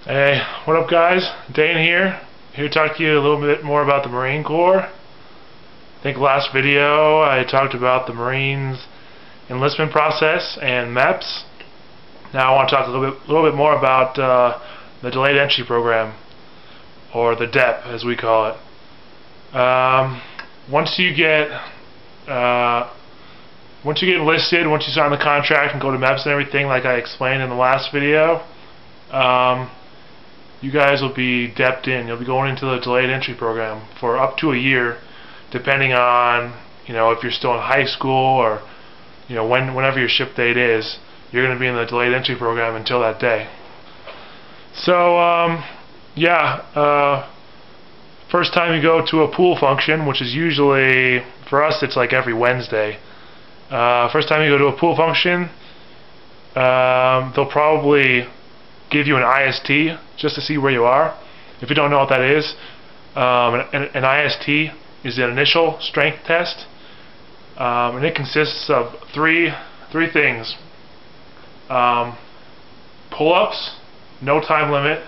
Hey, what up guys? Dane here to talk to you a little bit more about the Marine Corps. I think last video I talked about the Marines enlistment process and MEPS. Now I want to talk a little bit more about the delayed entry program, or the DEP as we call it. Once you get enlisted, once you sign the contract and go to MEPS and everything like I explained in the last video, you guys will be DEP'd in. You'll be going into the delayed entry program for up to a year, depending on if you're still in high school or whenever your ship date is. You're going to be in the delayed entry program until that day. So first time you go to a pool function, which is usually, for us it's like every Wednesday. First time you go to a pool function, they'll probably give you an IST just to see where you are. If you don't know what that is, an IST is an initial strength test, and it consists of three things: pull-ups, no time limit;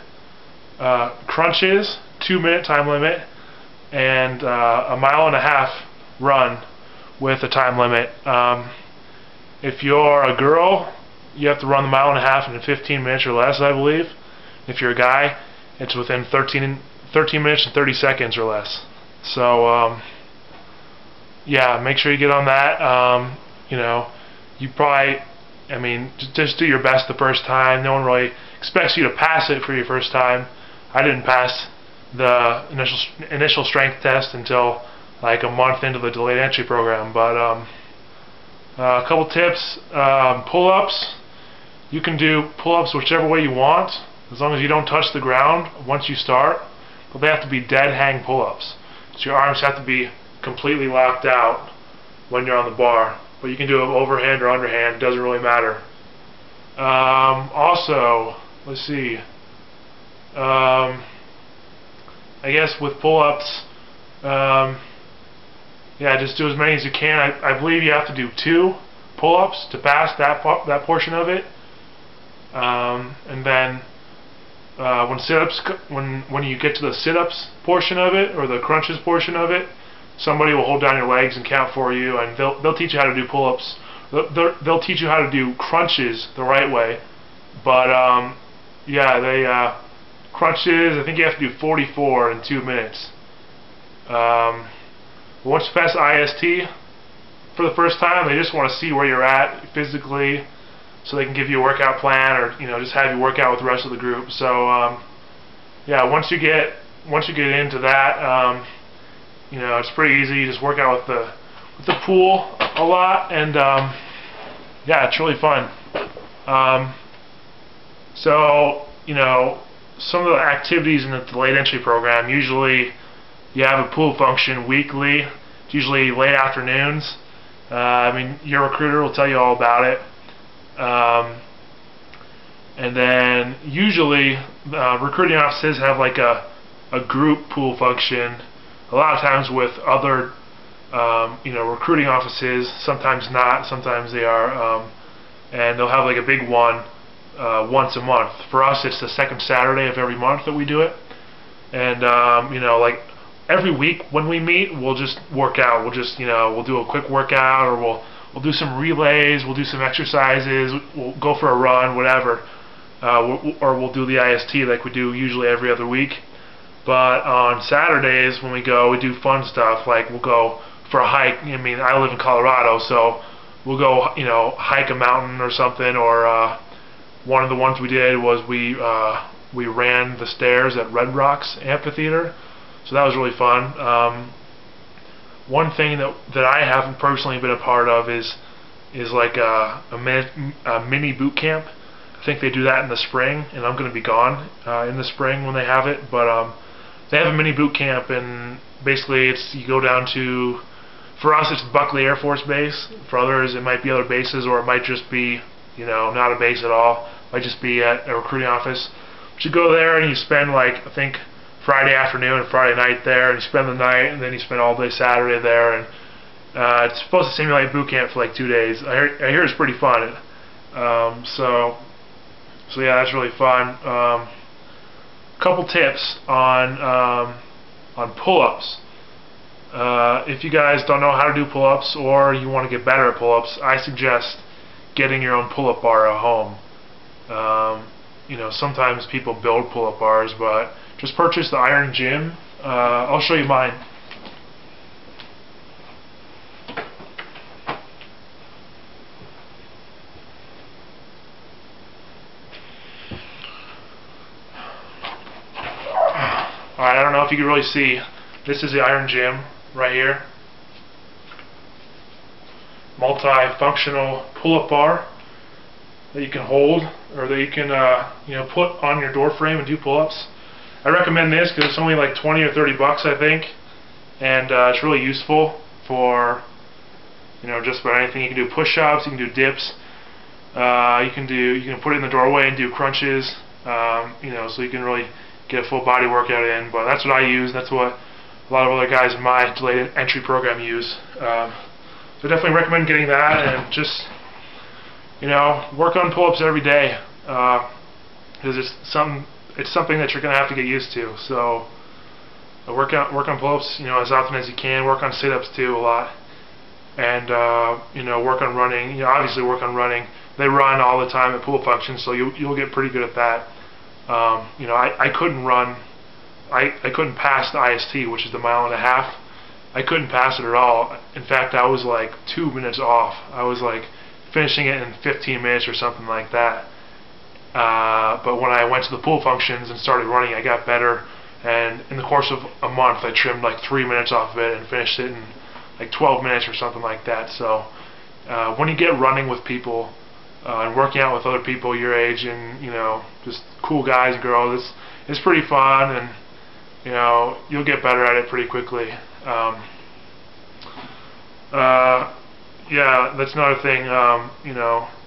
crunches, 2-minute time limit; and a 1.5 mile run with a time limit. If you're a girl, you have to run the 1.5 miles in 15 minutes or less, I believe. If you're a guy, it's within 13 minutes and 30 seconds or less. So yeah, make sure you get on that. You probably, just do your best the first time. No one really expects you to pass it for your first time. I didn't pass the initial strength test until like a month into the delayed entry program. But a couple tips: pull-ups. You can do pull-ups whichever way you want, as long as you don't touch the ground once you start. But they have to be dead hang pull-ups. So your arms have to be completely locked out when you're on the bar. But you can do them overhand or underhand, it doesn't really matter. Also, let's see. I guess with pull-ups, just do as many as you can. I believe you have to do 2 pull-ups to pass that portion of it. And then when you get to the sit-ups portion of it, or the crunches portion of it, somebody will hold down your legs and count for you, and they'll teach you how to do pull-ups. They'll teach you how to do crunches the right way. But crunches, I think you have to do 44 in 2 minutes. Once you pass IST for the first time, they just want to see where you're at physically, so they can give you a workout plan, or just have you work out with the rest of the group. So once you get into that, it's pretty easy. You just work out with the pool a lot, and it's really fun. So some of the activities in the delayed entry program, usually you have a pool function weekly. It's usually late afternoons. Your recruiter will tell you all about it. And then usually recruiting offices have like a group pool function, a lot of times with other recruiting offices. Sometimes not, sometimes they are, and they'll have like a big one once a month. For us, it's the second Saturday of every month that we do it. And like every week when we meet, we'll just work out. We'll do a quick workout, or we'll do some relays, we'll do some exercises, we'll go for a run, whatever, or we'll do the IST like we do usually every other week. But on Saturdays when we go, we do fun stuff, like we'll go for a hike. I live in Colorado, so we'll go hike a mountain or something. Or one of the ones we did was we ran the stairs at Red Rocks Amphitheater, so that was really fun. One thing that I haven't personally been a part of is like a mini boot camp. I think they do that in the spring, and I'm going to be gone in the spring when they have it. But they have a mini boot camp, and basically you go down to, for us it's Buckley Air Force Base. For others it might be other bases, or it might just be not a base at all. It might just be at a recruiting office. But you go there and you spend I think Friday afternoon and Friday night there, and you spend the night, and then you spend all day Saturday there, and it's supposed to simulate boot camp for like 2 days. I hear it's pretty fun. So yeah, that's really fun. couple tips on pull-ups. If you guys don't know how to do pull-ups or you want to get better at pull-ups, I suggest getting your own pull-up bar at home. Sometimes people build pull-up bars, but just purchase the Iron Gym. I'll show you mine. Alright, I don't know if you can really see. This is the Iron Gym right here. Multi-functional pull-up bar that you can hold, or that you can put on your door frame and do pull-ups. I recommend this because it's only like 20 or 30 bucks, I think, and it's really useful for just about anything. You can do push-ups, you can do dips, you can put it in the doorway and do crunches, so you can really get a full body workout in. But that's what I use. That's what a lot of other guys in my delayed entry program use. So definitely recommend getting that, and just work on pull-ups every day, because it's something that you're going to have to get used to. So work on pull-ups as often as you can. Work on sit-ups too a lot, and work on running. Obviously work on running. They run all the time at pool functions, so you'll get pretty good at that. I couldn't run. I couldn't pass the IST, which is the 1.5 miles. I couldn't pass it at all. In fact, I was like 2 minutes off. I was like finishing it in 15 minutes or something like that. But when I went to the pool functions and started running, I got better. And in the course of a month, I trimmed like 3 minutes off of it and finished it in like 12 minutes or something like that. So when you get running with people and working out with other people your age and just cool guys and girls, it's pretty fun, and you'll get better at it pretty quickly. Yeah, that's another thing.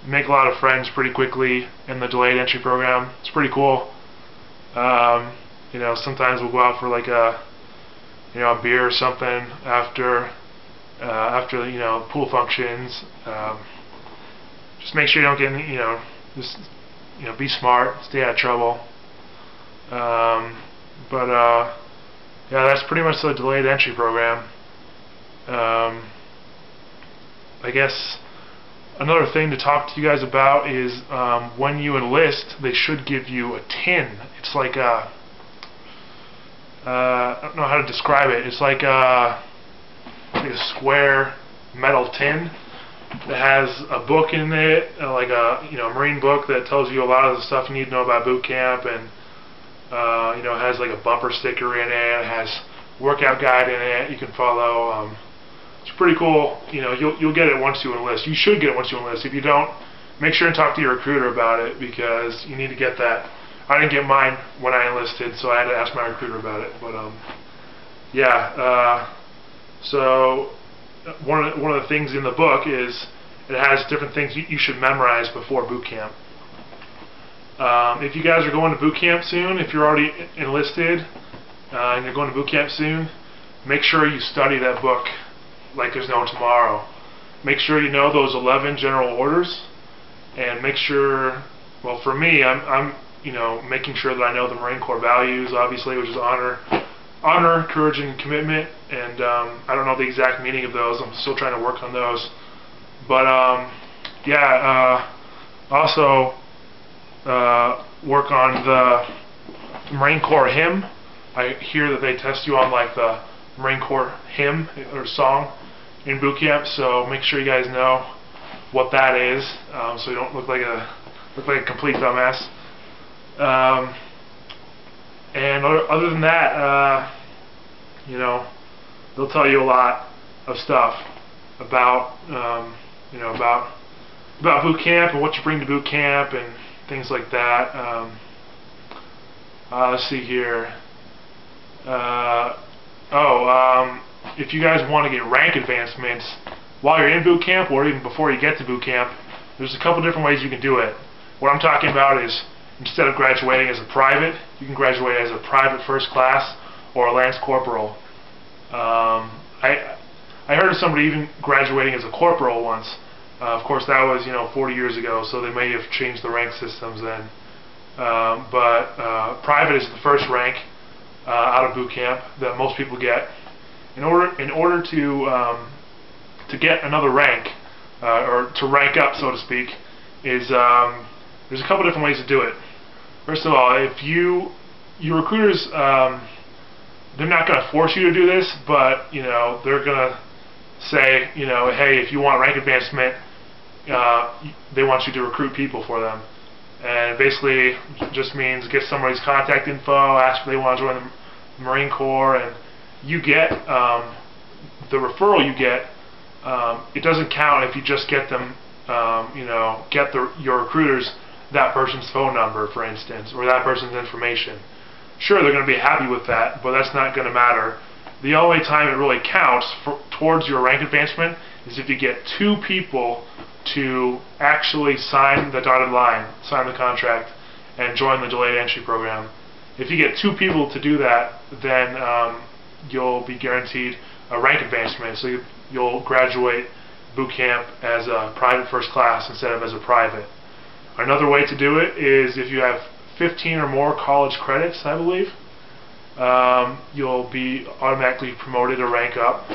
Make a lot of friends pretty quickly in the delayed entry program. It's pretty cool. Sometimes we'll go out for like a beer or something after pool functions. Just make sure you don't get any, be smart, stay out of trouble. Yeah, that's pretty much the delayed entry program. I guess another thing to talk to you guys about is when you enlist, they should give you a tin. It's like a I don't know how to describe it. It's like a square metal tin that has a book in it, like a Marine book that tells you a lot of the stuff you need to know about boot camp, and it has like a bumper sticker in it. It has workout guide in it you can follow. It's pretty cool. You'll get it once you enlist. You should get it once you enlist. If you don't, make sure and talk to your recruiter about it, because you need to get that. I didn't get mine when I enlisted, so I had to ask my recruiter about it. But yeah. So one of the things in the book is it has different things you should memorize before boot camp. If you guys are going to boot camp soon, if you're already enlisted and you're going to boot camp soon, make sure you study that book like there's no tomorrow. Make sure you know those 11 general orders, and make sure, well, for me, I'm making sure that I know the Marine Corps values, obviously, which is honor, courage, and commitment. And I don't know the exact meaning of those. I'm still trying to work on those. But yeah, also work on the Marine Corps hymn. I hear that they test you on like the Marine Corps hymn or song in boot camp, so make sure you guys know what that is, so you don't look like a complete dumbass. And other than that, they'll tell you a lot of stuff about about boot camp and what you bring to boot camp and things like that. Let's see here. If you guys want to get rank advancements while you're in boot camp, or even before you get to boot camp, there's a couple different ways you can do it. What I'm talking about is, instead of graduating as a private, you can graduate as a private first class or a lance corporal. I heard of somebody even graduating as a corporal once. Of course, that was 40 years ago, so they may have changed the rank systems then. but private is the first rank out of boot camp that most people get. In order to get another rank, or to rank up, so to speak, is there's a couple different ways to do it. First of all, if your recruiters, they're not going to force you to do this, but they're going to say, hey, if you want rank advancement, they want you to recruit people for them. And basically just means get somebody's contact info, ask if they want to join the Marine Corps, and you get the referral you get. It doesn't count if you just get them, get your recruiters that person's phone number, for instance, or that person's information. Sure, they're going to be happy with that, but that's not going to matter. The only time it really counts towards your rank advancement is if you get 2 people to actually sign the dotted line, sign the contract, and join the delayed entry program. If you get 2 people to do that, then you'll be guaranteed a rank advancement, so you'll graduate boot camp as a private first class instead of as a private. Another way to do it is if you have 15 or more college credits, I believe, you'll be automatically promoted a rank up.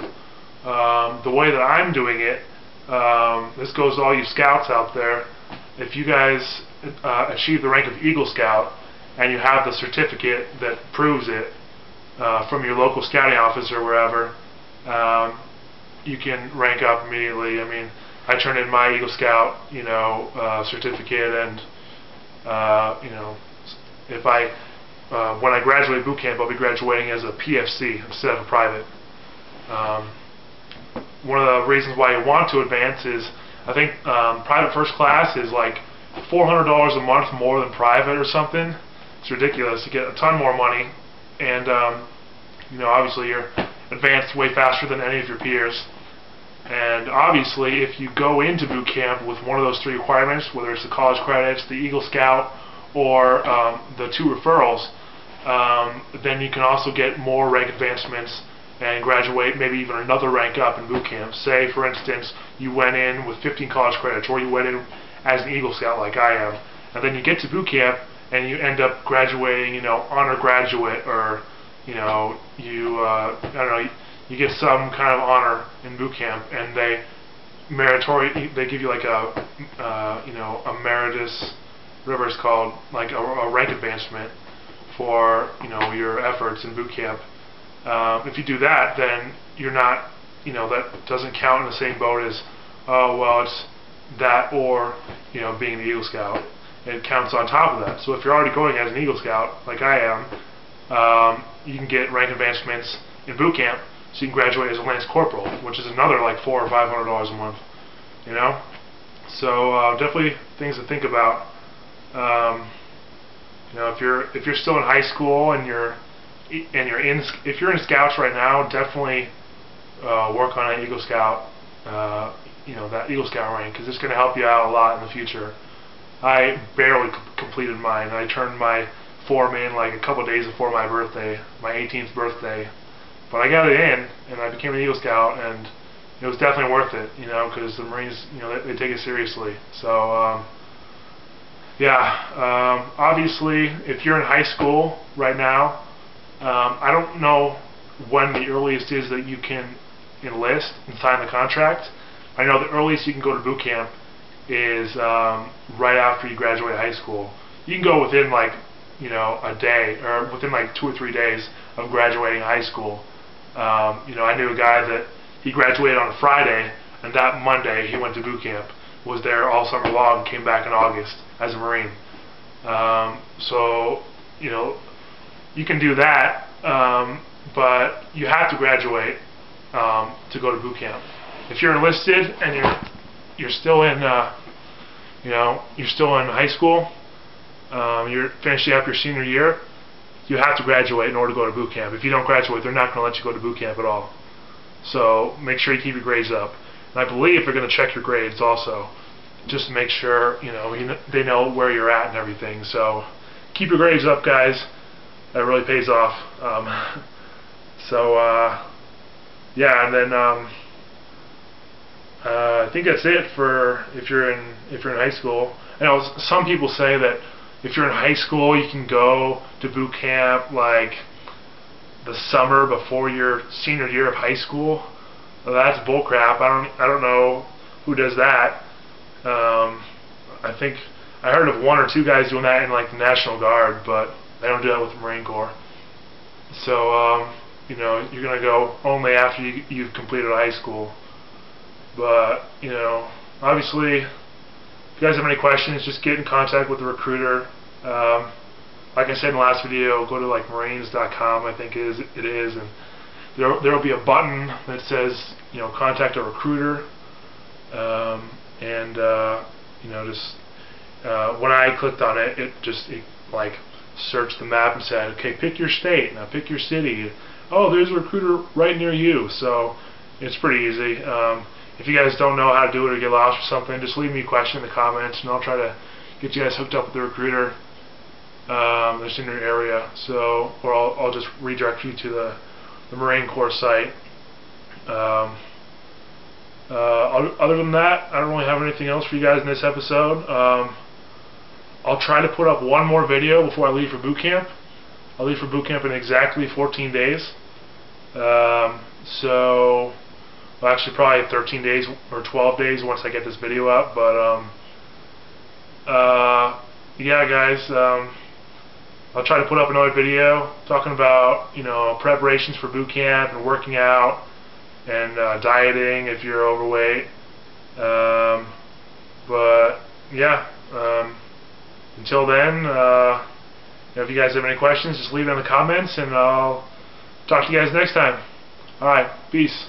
The way that I'm doing it, this goes to all you scouts out there. If you guys achieve the rank of Eagle Scout and you have the certificate that proves it from your local scouting office or wherever, you can rank up immediately. I mean, I turned in my Eagle Scout, certificate, and if when I graduate boot camp, I'll be graduating as a PFC instead of a private. One of the reasons why you want to advance is, I think private first class is like $400 a month more than private or something. It's ridiculous. You get a ton more money, and obviously you're advanced way faster than any of your peers. And obviously, if you go into boot camp with one of those 3 requirements, whether it's the college credits, the Eagle Scout, or the 2 referrals, then you can also get more rank advancements and graduate maybe even another rank up in boot camp. Say, for instance, you went in with 15 college credits, or you went in as an Eagle Scout like I am, and then you get to boot camp and you end up graduating, honor graduate, or I don't know, you get some kind of honor in boot camp, and they give you like a meritus, whatever it's called, like a rank advancement for your efforts in boot camp. If you do that, then you're not, that doesn't count in the same boat as, oh well, it's that or being the Eagle Scout. It counts on top of that. So if you're already going as an Eagle Scout, like I am, you can get rank advancements in boot camp, so you can graduate as a Lance Corporal, which is another like $400 or $500 a month. So definitely things to think about. If you're still in high school and if you're in Scouts right now, definitely work on an Eagle Scout, that Eagle Scout rank, because it's going to help you out a lot in the future. I barely completed mine. I turned my form in like a couple days before my birthday, my 18th birthday. But I got it in, and I became an Eagle Scout, and it was definitely worth it, because the Marines, they take it seriously. So, obviously, if you're in high school right now, I don't know when the earliest is that you can enlist and sign the contract. I know the earliest you can go to boot camp is right after you graduate high school. You can go within like a day, or within like 2 or 3 days of graduating high school. I knew a guy that he graduated on a Friday, and that Monday he went to boot camp, was there all summer long, and came back in August as a Marine. So you can do that, but you have to graduate to go to boot camp. If you're enlisted and you're still in you're still in high school, you're finishing up your senior year, you have to graduate in order to go to boot camp. If you don't graduate, they're not going to let you go to boot camp at all. So make sure you keep your grades up. And I believe they're going to check your grades also, just to make sure they know where you're at and everything. So keep your grades up, guys. That really pays off. And then I think that's it for if you're in high school. I know some people say that if you're in high school, you can go to boot camp like the summer before your senior year of high school. Well, that's bullcrap. I don't know who does that. I think I heard of 1 or 2 guys doing that in like the National Guard, but they don't do that with the Marine Corps. So you know, you're gonna go only after you've completed high school. But you know, obviously, if you guys have any questions, just get in contact with the recruiter. Like I said in the last video, go to like marines.com, I think it is, and there'll be a button that says, you know, contact a recruiter, and you know, just when I clicked on it, it like searched the map and said, okay, pick your state, now pick your city. Oh, there's a recruiter right near you. So it's pretty easy. If you guys don't know how to do it or get lost or something, just leave me a question in the comments, and I'll try to get you guys hooked up with the recruiter that's in your area. So, or I'll just redirect you to the Marine Corps site. Other than that, I don't really have anything else for you guys in this episode. I'll try to put up one more video before I leave for boot camp. I'll leave for boot camp in exactly 14 days. So, well, actually probably 13 days or 12 days once I get this video up. But yeah, guys, I'll try to put up another video talking about, you know, preparations for boot camp and working out and dieting if you're overweight. But yeah, until then, if you guys have any questions, just leave them in the comments, and I'll talk to you guys next time. Alright, peace.